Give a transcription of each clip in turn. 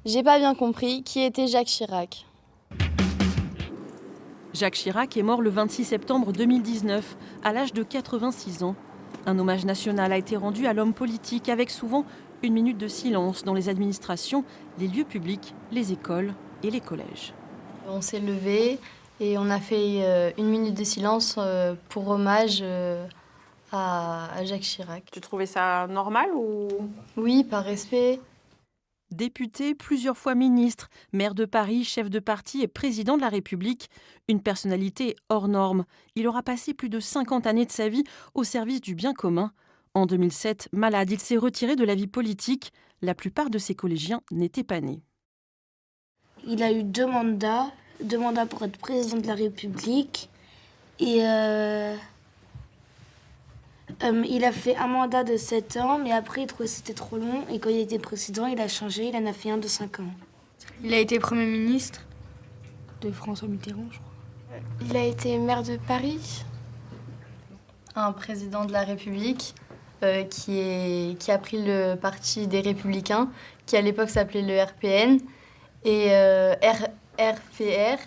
J'ai pas bien compris qui était Jacques Chirac. Jacques Chirac est mort le 26 septembre 2019, à l'âge de 86 ans. Un hommage national a été rendu à l'homme politique avec souvent une minute de silence dans les administrations, les lieux publics, les écoles et les collèges. On s'est levé et on a fait une minute de silence pour hommage à Jacques Chirac. Tu trouvais ça normal ou... Oui, par respect. Député, plusieurs fois ministre, maire de Paris, chef de parti et président de la République, une personnalité hors norme. Il aura passé plus de 50 années de sa vie au service du bien commun. En 2007, malade, il s'est retiré de la vie politique. La plupart de ses collégiens n'étaient pas nés. Il a eu deux mandats pour être président de la République. Et il a fait un mandat de 7 ans, mais après il trouvait que c'était trop long. Et quand il était président, il a changé, il en a fait un de 5 ans. Il a été Premier ministre de François Mitterrand, je crois. Il a été maire de Paris. Un président de la République qui a pris le parti des Républicains, qui à l'époque s'appelait le RPN, et RPR,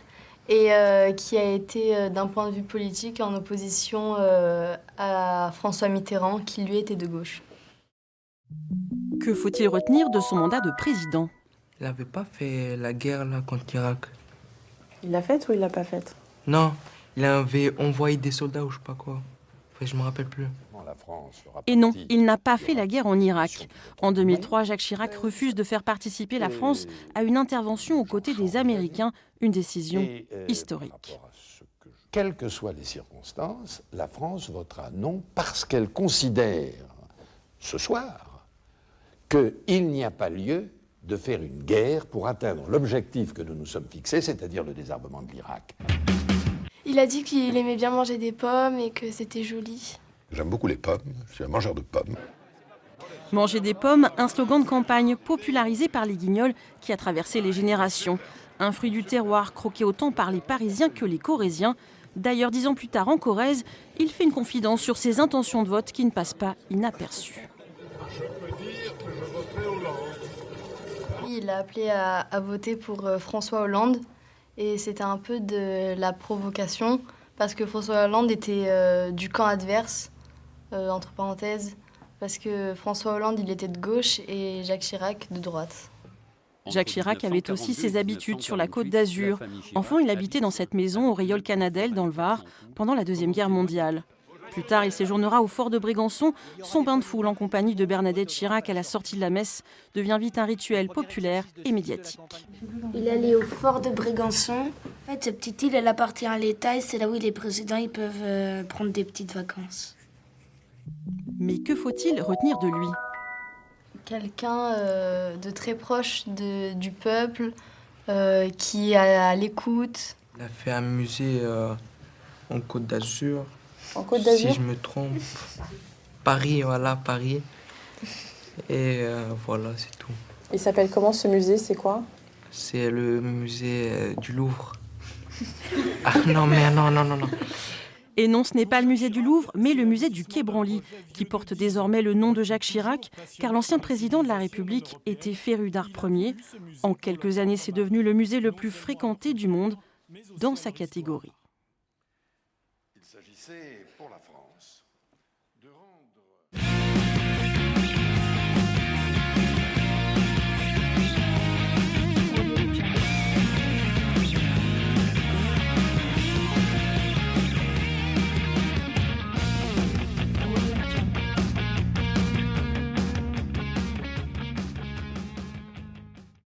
et qui a été d'un point de vue politique en opposition à François Mitterrand, qui lui était de gauche. Que faut-il retenir de son mandat de président ? Il n'avait pas fait la guerre là, contre l'Irak. Il l'a faite ou il l'a pas faite? Non, il avait envoyé des soldats ou je sais pas quoi. Enfin, je me rappelle plus. Et non, il n'a pas fait la guerre en Irak. En 2003, Jacques Chirac refuse de faire participer la France à une intervention aux côtés des Américains, une décision historique. Quelles que soient les circonstances, la France votera non parce qu'elle considère, ce soir, qu'il n'y a pas lieu de faire une guerre pour atteindre l'objectif que nous nous sommes fixés, c'est-à-dire le désarmement de l'Irak. Il a dit qu'il aimait bien manger des pommes et que c'était joli. J'aime beaucoup les pommes, je suis un mangeur de pommes. Manger des pommes, un slogan de campagne popularisé par les Guignols qui a traversé les générations. Un fruit du terroir croqué autant par les Parisiens que les Corréziens. D'ailleurs, 10 ans plus tard en Corrèze, il fait une confidence sur ses intentions de vote qui ne passent pas inaperçues. Il a appelé à voter pour François Hollande et c'était un peu de la provocation parce que François Hollande était du camp adverse, entre parenthèses, parce que François Hollande il était de gauche et Jacques Chirac de droite. Jacques Chirac avait aussi ses habitudes sur la Côte d'Azur. Enfant, il habitait dans cette maison au Rieul-Canadel, dans le Var, pendant la Deuxième Guerre mondiale. Plus tard, il séjournera au fort de Brégançon. Son bain de foule en compagnie de Bernadette Chirac à la sortie de la messe devient vite un rituel populaire et médiatique. Il allait au fort de Brégançon. En fait, cette petite île, elle appartient à l'État et c'est là où les présidents ils peuvent prendre des petites vacances. Mais que faut-il retenir de lui ? Quelqu'un de très proche du peuple, qui est à l'écoute. Il a fait un musée en Côte d'Azur. En Côte d'Azur? Si je me trompe. Paris, voilà, Paris. Et voilà, c'est tout. Il s'appelle comment ce musée? C'est quoi? C'est le musée du Louvre. Ah non, mais non. Et non, ce n'est pas le musée du Louvre, mais le musée du Quai Branly, qui porte désormais le nom de Jacques Chirac, car l'ancien président de la République était féru d'art premier. En quelques années, c'est devenu le musée le plus fréquenté du monde dans sa catégorie. Il s'agissait